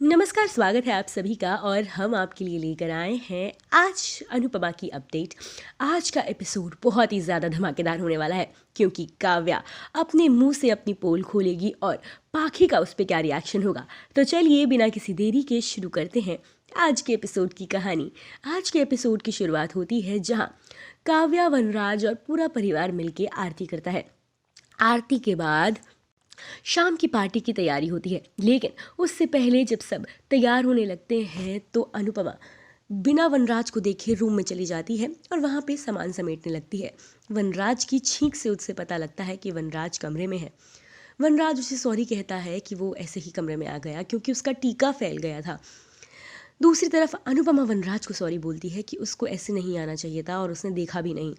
नमस्कार, स्वागत है आप सभी का और हम आपके लिए लेकर आए हैं आज अनुपमा की अपडेट। आज का एपिसोड बहुत ही ज़्यादा धमाकेदार होने वाला है क्योंकि काव्या अपने मुंह से अपनी पोल खोलेगी और पाखी का उस पर क्या रिएक्शन होगा। तो चलिए बिना किसी देरी के शुरू करते हैं आज के एपिसोड की कहानी। आज के एपिसोड की शुरुआत होती है जहाँ काव्या, वनराज और पूरा परिवार मिलकर आरती करता है। आरती के बाद शाम की पार्टी की तैयारी होती है, लेकिन उससे पहले जब सब तैयार होने लगते हैं तो अनुपमा बिना वनराज को देखे रूम में चली जाती है और वहाँ पे सामान समेटने लगती है। वनराज की छींक से उससे पता लगता है कि वनराज कमरे में है। वनराज उसे सॉरी कहता है कि वो ऐसे ही कमरे में आ गया क्योंकि उसका टीका फैल गया था। दूसरी तरफ अनुपमा वनराज को सॉरी बोलती है कि उसको ऐसे नहीं आना चाहिए था और उसने देखा भी नहीं।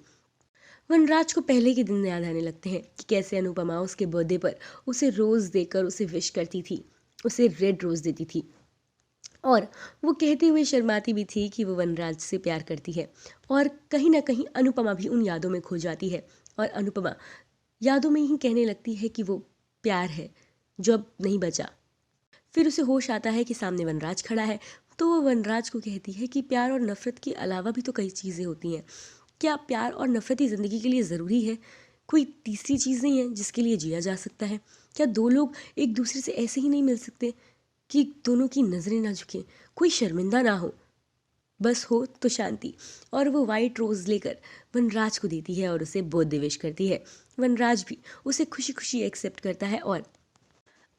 वनराज को पहले के दिन याद आने लगते हैं कि कैसे अनुपमा उसके बर्थडे पर उसे रोज़ देकर उसे विश करती थी, उसे रेड रोज़ देती थी और वो कहते हुए शर्माती भी थी कि वो वनराज से प्यार करती है। और कहीं ना कहीं अनुपमा भी उन यादों में खो जाती है और अनुपमा यादों में ही कहने लगती है कि वो प्यार है जो अब नहीं बचा। फिर उसे होश आता है कि सामने वनराज खड़ा है, तो वो वनराज को कहती है कि प्यार और नफ़रत के अलावा भी तो कई चीज़ें होती हैं। क्या प्यार और नफ़रत ही ज़िंदगी के लिए ज़रूरी है? कोई तीसरी चीज़ नहीं है जिसके लिए जिया जा सकता है? क्या दो लोग एक दूसरे से ऐसे ही नहीं मिल सकते कि दोनों की नज़रें ना झुकें, कोई शर्मिंदा ना हो, बस हो तो शांति। और वो वाइट रोज़ लेकर वनराज को देती है और उसे बर्थडे विश करती है। वनराज भी उसे खुशी खुशी एक्सेप्ट करता है और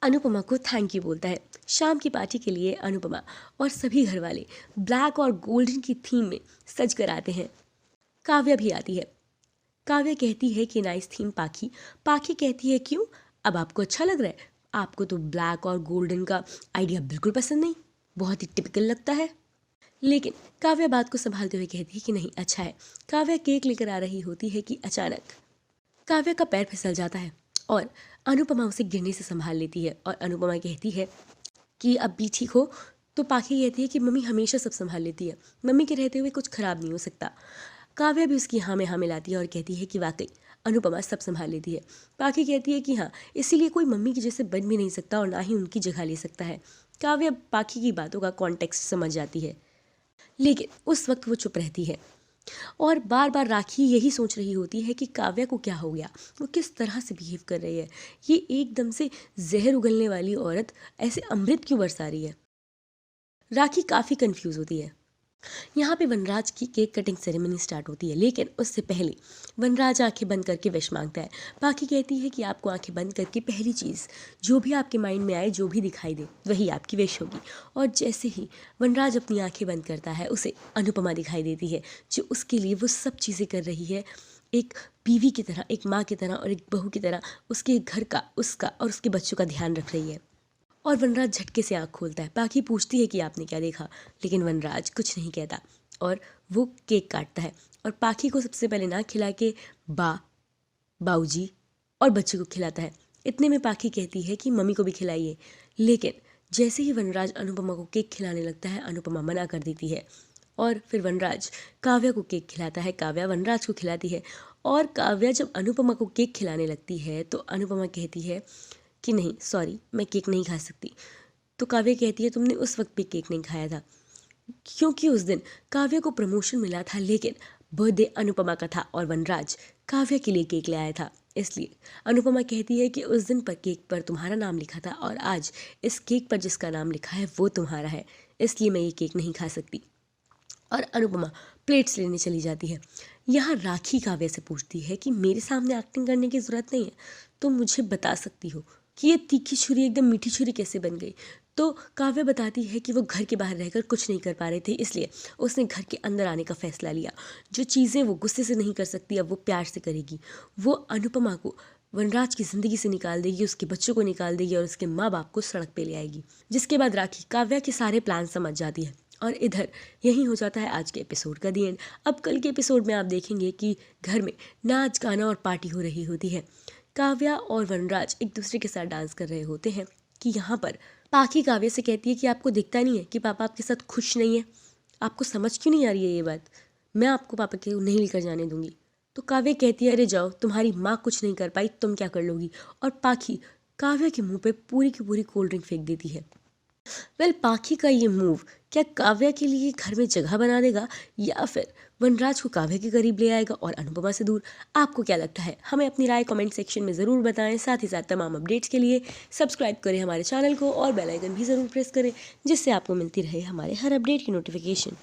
अनुपमा को थैंक यू बोलता है। शाम की पार्टी के लिए अनुपमा और सभी घर वाले ब्लैक और गोल्डन की थीम में सज कर आते हैं। काव्या भी आती है। काव्या कहती है कि नाइस थीम पाखी। पाखी कहती है क्यों, अब आपको अच्छा लग रहा है? आपको तो ब्लैक और गोल्डन का आइडिया बिल्कुल पसंद नहीं, बहुत ही टिपिकल लगता है। लेकिन काव्या बात को संभालते हुए कहती है कि नहीं, अच्छा है। काव्या केक लेकर आ रही होती है कि अचानक काव्या का पैर फिसल जाता है और अनुपमा उसे गिरने से संभाल लेती है और अनुपमा कहती है कि अब भी ठीक हो। तो पाखी कहती है कि मम्मी हमेशा सब संभाल लेती है, मम्मी के रहते हुए कुछ खराब नहीं हो सकता। काव्या भी उसकी हाँ में हाँ मिलाती है और कहती है कि वाकई अनुपमा सब संभाल लेती है। पाखी कहती है कि हाँ, इसीलिए कोई मम्मी की जैसे बन भी नहीं सकता और ना ही उनकी जगह ले सकता है। काव्या पाखी की बातों का कॉन्टेक्स्ट समझ जाती है, लेकिन उस वक्त वो चुप रहती है और बार बार राखी यही सोच रही होती है कि काव्या को क्या हो गया, वो किस तरह से बिहेव कर रही है। ये एकदम से जहर उगलने वाली औरत ऐसे अमृत क्यों बरसा रही है। राखी काफ़ी कंफ्यूज होती है। यहाँ पे वनराज की केक कटिंग सेरेमनी स्टार्ट होती है, लेकिन उससे पहले वनराज आंखें बंद करके विश मांगता है। बाकी कहती है कि आपको आंखें बंद करके पहली चीज़ जो भी आपके माइंड में आए, जो भी दिखाई दे, वही आपकी विश होगी। और जैसे ही वनराज अपनी आंखें बंद करता है, उसे अनुपमा दिखाई देती है जो उसके लिए वो सब चीज़ें कर रही है, एक बीवी की तरह, एक माँ की तरह और एक बहू की तरह उसके घर का, उसका और उसके बच्चों का ध्यान रख रही है। और वनराज झटके से आँख खोलता है। पाखी पूछती है कि आपने क्या देखा, लेकिन वनराज कुछ नहीं कहता और वो केक काटता है और पाखी को सबसे पहले ना खिला के बाऊजी और बच्चे को खिलाता है। इतने में पाखी कहती है कि मम्मी को भी खिलाइए, लेकिन जैसे ही वनराज अनुपमा को केक खिलाने लगता है, अनुपमा मना कर देती है और फिर वनराज काव्या को केक खिलाता है, काव्या वनराज को खिलाती है। और काव्या जब अनुपमा को केक खिलाने लगती है तो अनुपमा कहती है कि नहीं सॉरी, मैं केक नहीं खा सकती। तो काव्या कहती है तुमने उस वक्त भी केक नहीं खाया था, क्योंकि उस दिन काव्या को प्रमोशन मिला था, लेकिन बर्थडे अनुपमा का था और वनराज काव्या के लिए केक ले आया था। इसलिए अनुपमा कहती है कि उस दिन पर केक पर तुम्हारा नाम लिखा था और आज इस केक पर जिसका नाम लिखा है वो तुम्हारा है, इसलिए मैं ये केक नहीं खा सकती। और अनुपमा प्लेट्स लेने चली जाती है। यहाँ राखी काव्या से पूछती है कि मेरे सामने एक्टिंग करने की ज़रूरत नहीं है, तो मुझे बता सकती हो कि ये तीखी छुरी एकदम मीठी छुरी कैसे बन गई। तो काव्या बताती है कि वो घर के बाहर रहकर कुछ नहीं कर पा रहे थे, इसलिए उसने घर के अंदर आने का फैसला लिया। जो चीज़ें वो गुस्से से नहीं कर सकती अब वो प्यार से करेगी। वो अनुपमा को वनराज की ज़िंदगी से निकाल देगी, उसके बच्चों को निकाल देगी और उसके माँ बाप को सड़क पे ले आएगी। जिसके बाद राखी काव्या के सारे प्लान समझ जाती है और इधर यही हो जाता है आज के एपिसोड का दी एंड। अब कल के एपिसोड में आप देखेंगे कि घर में नाच गाना और पार्टी हो रही होती है। काव्या और वनराज एक दूसरे के साथ डांस कर रहे होते हैं कि यहाँ पर पाखी काव्या से कहती है कि आपको दिखता नहीं है कि पापा आपके साथ खुश नहीं है, आपको समझ क्यों नहीं आ रही है ये बात, मैं आपको पापा के नहीं लेकर जाने दूंगी। तो काव्या कहती है अरे जाओ, तुम्हारी माँ कुछ नहीं कर पाई, तुम क्या कर लोगी। और पाखी काव्या के मुंह पे पूरी की पूरी कोल्ड ड्रिंक फेंक देती है। वेल पाखी का ये मूव क्या काव्या के लिए घर में जगह बना देगा या फिर वनराज को काव्या के करीब ले आएगा और अनुपमा से दूर? आपको क्या लगता है? हमें अपनी राय कमेंट सेक्शन में ज़रूर बताएं। साथ ही साथ तमाम अपडेट्स के लिए सब्सक्राइब करें हमारे चैनल को और बेल आइकन भी ज़रूर प्रेस करें, जिससे आपको मिलती रहे हमारे हर अपडेट की नोटिफिकेशन।